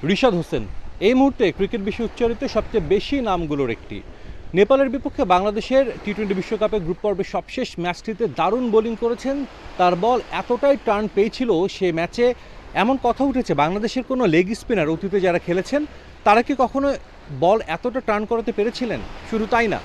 রিশাদ হোসেন এই মুহূর্তে ক্রিকেট বিশ্বে উচ্চারিত সবচেয়ে বেশি নামগুলোর একটি। নেপালের বিপক্ষে বাংলাদেশের টি-20 বিশ্বকাপে গ্রুপ পর্বের সবশেষ ম্যাচটিতে দারুণ বোলিং করেছেন। তার বল এতটাই টার্ন পেয়েছিল সে ম্যাচে, এমন কথা উঠেছে বাংলাদেশের কোনো লেগ স্পিনার অতীতে যারা খেলেছেন তারা কি কখনো বল এতটা টার্ন করাতে পেরেছিলেন? শুধু তাই না,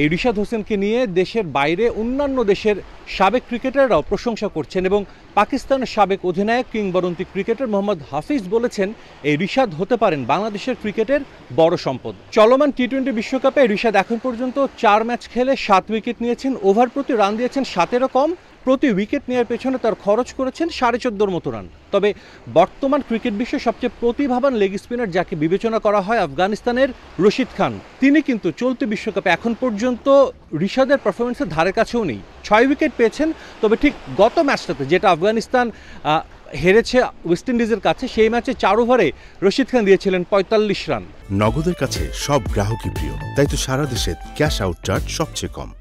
এই রিশাদ হোসেনকে নিয়ে দেশের বাইরে অন্যান্য দেশের সাবেক ক্রিকেটাররাও প্রশংসা করছেন এবং পাকিস্তানের সাবেক অধিনায়ক কিংবদন্তি ক্রিকেটার মোহাম্মদ হাফিজ বলেছেন এই রিশাদ হতে পারেন বাংলাদেশের ক্রিকেটের বড় সম্পদ। চলমান টি-20 বিশ্বকাপে রিশাদ এখন পর্যন্ত 4 ম্যাচ খেলে 7 উইকেট নিয়েছেন, ওভার প্রতি রান দিয়েছেন 7-এরও কম, প্রতি উইকেট নেওয়ার পেছনে তার খরচ করেছেন 14.5 মতো রান। তবে বর্তমান ক্রিকেট বিশ্বের সবচেয়ে প্রতিভাবান লেগ স্পিনার যাকে বিবেচনা করা হয় আফগানিস্তানের রশিদ খান, তিনি কিন্তু চলতি বিশ্বকাপে এখন পর্যন্ত রিশাদের পারফরমেন্সের ধারে কাছেও নেই। 6 উইকেট পেয়েছেন, তবে ঠিক গত ম্যাচটাতে যেটা আফগানিস্তান হেরেছে ওয়েস্ট ইন্ডিজের কাছে, সেই ম্যাচে 4 ওভারে রশিদ খান দিয়েছিলেন 45 রান। নগদের কাছে সব গ্রাহকই প্রিয়, তাই তো সারা দেশে ক্যাশ আউট চার্জ সবচেয়ে কম।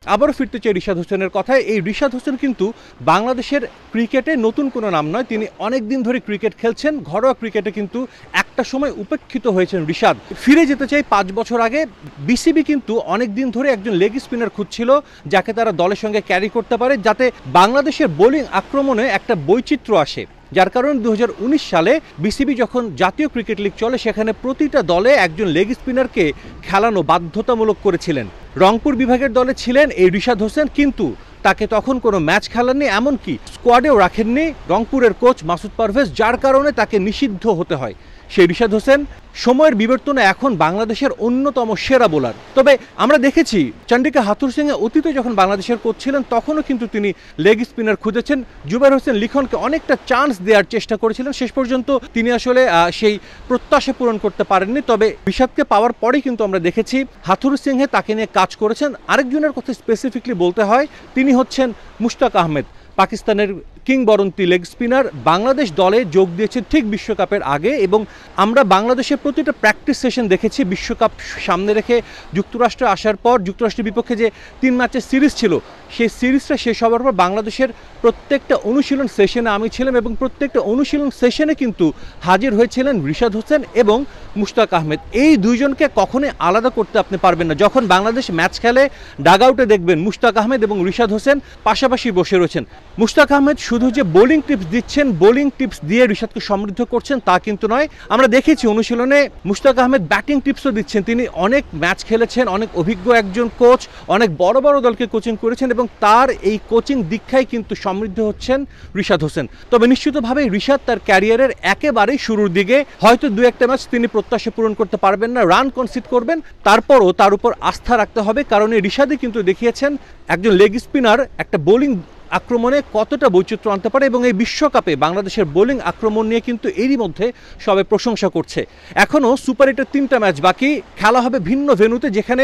আবারও ফিরতে চাই রিশাদ হোসেনের কথায়। এই রিশাদ হোসেন কিন্তু বাংলাদেশের ক্রিকেটে নতুন কোনো নাম নয়, তিনি অনেক দিন ধরে ক্রিকেট খেলছেন। ঘরোয়া ক্রিকেটে কিন্তু একটা সময় উপেক্ষিত হয়েছেন রিশাদ। ফিরে যেতে চাই 5 বছর আগে। বিসিবি কিন্তু অনেক দিন ধরে একজন লেগ স্পিনার খুঁজছিল যাকে তারা দলের সঙ্গে ক্যারি করতে পারে, যাতে বাংলাদেশের বোলিং আক্রমণে একটা বৈচিত্র্য আসে। যার কারণে 2019 সালে বিসিবি যখন জাতীয় ক্রিকেট লিগ চলে, সেখানে প্রতিটা দলে একজন লেগ স্পিনারকে খেলানো বাধ্যতামূলক করেছিলেন। রংপুর বিভাগের দলে ছিলেন এই রিশাদ হোসেন, কিন্তু তাকে তখন কোনো ম্যাচ খেলাননি, এমনকি স্কোয়াডেও রাখেননি রংপুরের কোচ মাসুদ পারভেজ, যার কারণে তাকে নিষিদ্ধ হতে হয়। সেই রিশাদ হোসেন সময়ের বিবর্তনে এখন বাংলাদেশের অন্যতম সেরা বোলার। তবে আমরা দেখেছি চন্ডিকা হাথুর সিংয়ে অতীতে যখন বাংলাদেশের কোচ ছিলেন তখনও কিন্তু তিনি লেগ স্পিনার খুঁজেছেন। জুবায়ের হোসেন লিখনকে অনেকটা চান্স দেওয়ার চেষ্টা করেছিলেন, শেষ পর্যন্ত তিনি আসলে সেই প্রত্যাশা পূরণ করতে পারেননি। তবে রিশাদকে পাওয়ার পরেই কিন্তু আমরা দেখেছি হাথুর সিংহে তাকে নিয়ে কাজ করেছেন। আরেকজনের কথা স্পেসিফিকলি বলতে হয়, তিনি হচ্ছেন মুশতাক আহমেদ, পাকিস্তানের কিংবদন্তি লেগ স্পিনার। বাংলাদেশ দলে যোগ দিয়েছে ঠিক বিশ্বকাপের আগে এবং আমরা বাংলাদেশের প্রতিটা প্র্যাকটিস সেশন দেখেছি। বিশ্বকাপ সামনে রেখে যুক্তরাষ্ট্রে আসার পর যুক্তরাষ্ট্রের বিপক্ষে যে 3 ম্যাচের সিরিজ ছিল, সেই সিরিজটা শেষ হওয়ার পর বাংলাদেশের প্রত্যেকটা অনুশীলন সেশনে আমি ছিলাম এবং প্রত্যেকটা অনুশীলন সেশনে কিন্তু হাজির হয়েছিলেন রিশাদ হোসেন এবং মুশতাক আহমেদ। এই দুইজনকে কখনোই আলাদা করতে আপনি পারবেন না। যখন বাংলাদেশ ম্যাচ খেলে ডাগ আউটে দেখবেন মুশতাক আহমেদ এবং রিশাদ হোসেন পাশাপাশি বসে রয়েছেন। মুশতাক আহমেদ শুধু যে বোলিং টিপস দিচ্ছেন, বোলিং টিপস দিয়ে রিশাদকে সমৃদ্ধ করছেন তা কিন্তু নয়। আমরা দেখেছি অনুশীলনে মুশতাক আহমেদ ব্যাটিং টিপসও দিচ্ছেন। তিনি অনেক ম্যাচ খেলেছেন, অনেক অভিজ্ঞ একজন কোচ, অনেক বড় বড় দলকে কোচিং করেছেন এবং তার এই কোচিং দীক্ষায় কিন্তু সমৃদ্ধ হচ্ছেন রিশাদ হোসেন। তবে নিশ্চিতভাবে রিশাদ তার ক্যারিয়ারের একেবারেই শুরুর দিকে, হয়তো 2-1টা ম্যাচ তিনি প্রত্যাশা পূরণ করতে পারবেন না, রান কনসিড করবেন, তারপরও তার উপর আস্থা রাখতে হবে, কারণ এই রিশাদই কিন্তু দেখিয়েছেন একজন লেগ স্পিনার একটা বোলিং আক্রমণে কতটা বৈচিত্র্য আনতে পারে। এবং এই বিশ্বকাপে বাংলাদেশের বোলিং আক্রমণ নিয়ে কিন্তু এরই মধ্যে সবাই প্রশংসা করছে। এখনও সুপার 8-এর 3টা ম্যাচ বাকি, খেলা হবে ভিন্ন ভেন্যুতে, যেখানে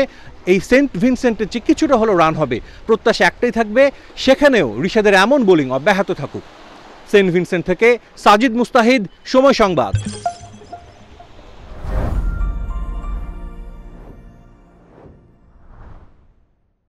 এই সেন্ট ভিনসেন্টের চেয়ে কিছুটা হলো রান হবে। প্রত্যাশা একটাই থাকবে, সেখানেও রিশাদের এমন বোলিং অব্যাহত থাকুক। সেন্ট ভিনসেন্ট থেকে সাজিদ মুস্তাহিদ, সময় সংবাদ।